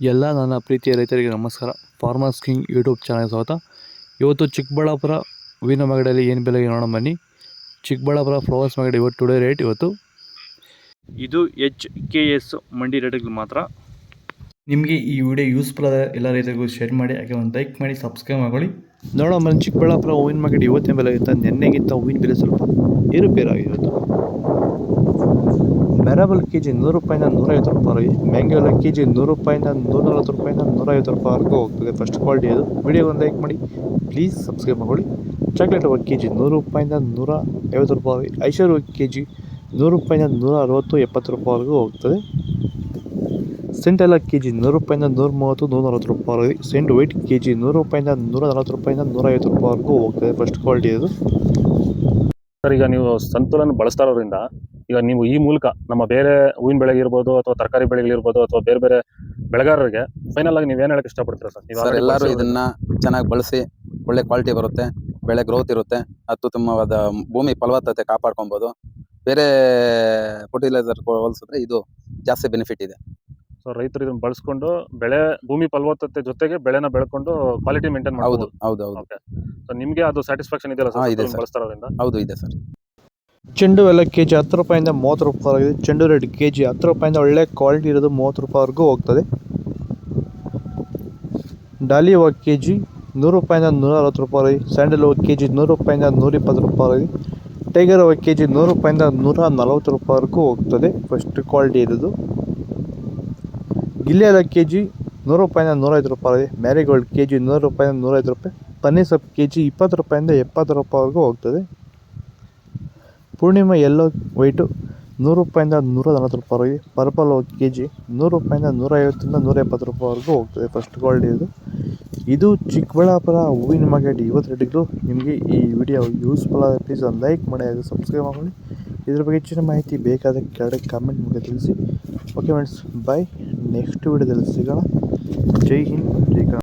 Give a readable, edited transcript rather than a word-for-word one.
ಎಲ್ಲ ನನ್ನ ಪ್ರೀತಿಯ ರೈತರಿಗೆ ನಮಸ್ಕಾರ. ಫಾರ್ಮರ್ಸ್ ಕಿಂಗ್ ಯೂಟ್ಯೂಬ್ ಚಾನಲ್ ಸ್ವಾಗತ. ಇವತ್ತು ಚಿಕ್ಕಬಳ್ಳಾಪುರ ಹೂವಿನ ಮಾರ್ಕೆಟಲ್ಲಿ ಏನು ಬೆಲೆಗೆ ನೋಡೋಣ ಬನ್ನಿ. ಚಿಕ್ಕಬಳ್ಳಾಪುರ ಫ್ಲವರ್ಸ್ ಮಾರ್ಕೆಟ್ ಇವತ್ತು ಟುಡೇ ರೇಟ್ ಇವತ್ತು ಇದು HKS ಮಂಡಿ ರೇಟ್ಗಳು ಮಾತ್ರ. ನಿಮಗೆ ಈ ವಿಡಿಯೋ ಯೂಸ್ಫುಲ್ ಆದ ಎಲ್ಲ ರೈತರಿಗೂ ಶೇರ್ ಮಾಡಿ, ಹಾಗೆ ಒಂದು ಲೈಕ್ ಮಾಡಿ, ಸಬ್ಸ್ಕ್ರೈಬ್ ಮಾಡ್ಕೊಳ್ಳಿ. ನೋಡೋಣ ಬನ್ನಿ. ಚಿಕ್ಕಬಳ್ಳಾಪುರ ಹೂವಿನ ಮಾರ್ಕೆಟ್ ಇವತ್ತಿನ ಬೆಲೆಗಿಂತ ನಿನ್ನೆಗಿಂತ ಹೂವಿನ ಬೆಲೆ ಸ್ವಲ್ಪ ಏರುಪೇರಾಗಿರುತ್ತೆ. ಮೆರಬಲ್ ಕೆ ಜಿ 100 ರೂಪಾಯಿಂದ 150 ರೂಪಾಯಿ, ಮ್ಯಾಂಗೋಲ ಕೆ ಜಿ 100 ರೂಪಾಯಿಂದ 140 ರೂಪಾಯಿಂದ 150 ರೂಪಾಯಿವರೆಗೂ ಹೋಗ್ತದೆ. ಫಸ್ಟ್ ಕ್ವಾಲಿಟಿ ಅದು. ವಿಡಿಯೋ ಒಂದು ಲೈಕ್ ಮಾಡಿ, ಪ್ಲೀಸ್ ಸಬ್ಸ್ಕ್ರೈಬ್ ಮಾಡ್ಕೊಳ್ಳಿ. ಚಾಕ್ಲೇಟ್ ಒಂದು ಕೆ ಜಿ 100 ರೂಪಾಯಿಂದ 150 ರೂಪಾಯಿ, ಐಷರ್ ಒಂದು ಕೆ ಜಿ 100 ರೂಪಾಯಿಂದ 160, 70 ರೂಪಾಯಿವರೆಗೂ ಹೋಗ್ತದೆ. ಸೆಂಟ್ ಎಲ್ಲ ಕೆ ಜಿ 100 ರೂಪಾಯಿಂದ 130, 140 ರೂಪಾಯಿ. ಸೆಂಟ್ ವೈಟ್ ಕೆ ಜಿ 100 ರೂಪಾಯಿಂದ 140 ರೂಪಾಯಿಂದ 150 ರೂಪಾಯಿವರೆಗೂ ಹೋಗ್ತದೆ. ಫಸ್ಟ್ ಕ್ವಾಲಿಟಿ ಅದು. ಸರ್, ಈಗ ನೀವು ಸಂತುಲನ ಬಳಸ್ತಾ ಇರೋದ್ರಿಂದ ಈಗ ನೀವು ಈ ಮೂಲಕ ನಮ್ಮ ಬೇರೆ ಹೂವಿನ ಬೆಳೆಗಿರ್ಬೋದು ಅಥವಾ ತರಕಾರಿ ಬೆಳೆಗಳಿರ್ಬೋದು ಅಥವಾ ಬೇರೆ ಬೇರೆ ಬೆಳೆಗಾರರಿಗೆ ಫೈನಲ್ ಆಗಿ ನೀವೇನು ಹೇಳಕ್ ಇಷ್ಟಪಡ್ತೀರಾ ಸರ್? ಸರ್, ಎಲ್ಲರೂ ಇದನ್ನ ಚೆನ್ನಾಗಿ ಬಳಸಿ, ಒಳ್ಳೆ ಕ್ವಾಲಿಟಿ ಬರುತ್ತೆ, ಬೆಳೆ ಗ್ರೋತ್ ಇರುತ್ತೆ, ಅತ್ಯುತ್ತಮವಾದ ಭೂಮಿ ಫಲವತ್ತತೆ ಕಾಪಾಡ್ಕೊಬಹುದು. ಬೇರೆ ಫರ್ಟಿಲೈಸರ್ ಹೋಲಿಸಿದ್ರೆ ಇದು ಜಾಸ್ತಿ ಬೆನಿಫಿಟ್ ಇದೆ. ಸೊ ರೈತರು ಇದನ್ನ ಬಳಸ್ಕೊಂಡು ಭೂಮಿ ಫಲವತ್ತತೆ ಜೊತೆಗೆ ಬೆಳೆನ ಬೆಳ್ಕೊಂಡು ಕ್ವಾಲಿಟಿ ಮೇಂಟೈನ್ ಹೌದು ಮಾಡಬಹುದು. ಹೌದು ಹೌದು ಓಕೆ. ಸೊ ನಿಮಗೆ ಅದು ಸ್ಯಾಟಿಸ್ಫ್ಯಾಕ್ಷನ್ ಇದೆಯಲ್ಲ ಹಾ, ಸರ್ ಇದೆ ಸಂತುಲನ ಸರ್. ಬಳಸ್ತಾ ಇರೋದ್ರಿಂದ? ಹೌದು, ಇದೆ ಸರ್. ಚೆಂಡು ಎಲ್ಲ ಕೆ ಜಿ 10 ರೂಪಾಯಿಂದ 30 ರೂಪಾಯಿ ಆಗಿದೆ. ಚೆಂಡು ರೇಟ್ ಕೆ ಜಿ 10 ರೂಪಾಯಿಂದ ಒಳ್ಳೆ ಕ್ವಾಲಿಟಿ ಇರೋದು 30 ರೂಪಾಯಿವರೆಗೂ ಹೋಗ್ತದೆ. ಡಾಲಿ ಹೂವು ಕೆ ಜಿ 100 ರೂಪಾಯಿಂದ 160 ರೂಪಾಯಿ, ಸ್ಯಾಂಡಲ್ ಹೂವು ಕೆ ಜಿ 100 ರೂಪಾಯಿಂದ 120 ರೂಪಾಯಿ, ಟೈಗರ್ ಹೂವು ಕೆ ಜಿ 100 ರೂಪಾಯಿಂದ 140 ರೂಪಾಯಿವರೆಗೂ ಹೋಗ್ತದೆ. ಫಸ್ಟ್ ಕ್ವಾಲಿಟಿ ಇರೋದು. ಗಿಲ್ಲಿ ಎಲ್ಲ ಕೆ ಜಿ 100 ರೂಪಾಯಿಂದ 105 ರೂಪಾಯಿ, ಮ್ಯಾರಿಗೋಲ್ಡ್ ಕೆ ಜಿ 100 ರೂಪಾಯಿಂದ 105 ರೂಪಾಯಿ, ಪನ್ನೀರ್ ಸೊಪ್ಪು ಕೆ ಜಿ 20 ರೂಪಾಯಿಂದ 70 ರೂಪಾಯಿವರೆಗೂ ಹೋಗ್ತದೆ. ಪೂರ್ಣಿಮಾ ಎಲ್ಲೋ ವೈಟು 100 ರೂಪಾಯಿಂದ 140 ರೂಪಾಯಿ, ಪರ್ಪಲ್ ಕೆ ಜಿ 100 ರೂಪಾಯಿಂದ 150ರಿಂದ 170 ರೂಪಾಯಿವರೆಗೂ ಹೋಗ್ತದೆ. ಫಸ್ಟ್ ಕ್ವಾಲಿಟಿ ಇದು ಚಿಕ್ಕಬಳ್ಳಾಪುರ ಹೂವಿನ ಮಾರ್ಕೆಟ್ ಇವತ್ತು ರೇಟ್ಗಳು. ನಿಮಗೆ ಈ ವಿಡಿಯೋ ಯೂಸ್ಫುಲ್ ಆದರೆ ಪ್ಲೀಸ್ ಒಂದು ಲೈಕ್ ಮಾಡಿ, ಹಾಗೂ ಸಬ್ಸ್ಕ್ರೈಬ್ ಮಾಡಿ. ಇದ್ರ ಬಗ್ಗೆ ಹೆಚ್ಚಿನ ಮಾಹಿತಿ ಬೇಕಾದ ಕೆಳಗಡೆ ಕಾಮೆಂಟ್ ಮೂಲಕ ತಿಳಿಸಿ. ಓಕೆ ಫ್ರೆಂಡ್ಸ್, ಬಾಯ್. ನೆಕ್ಸ್ಟ್ ವಿಡಿಯೋದಲ್ಲಿ ಸಿಗೋಣ. ಜೈ ಹಿಂದ್, ಜೈ ಕರ್ನಾಟಕ.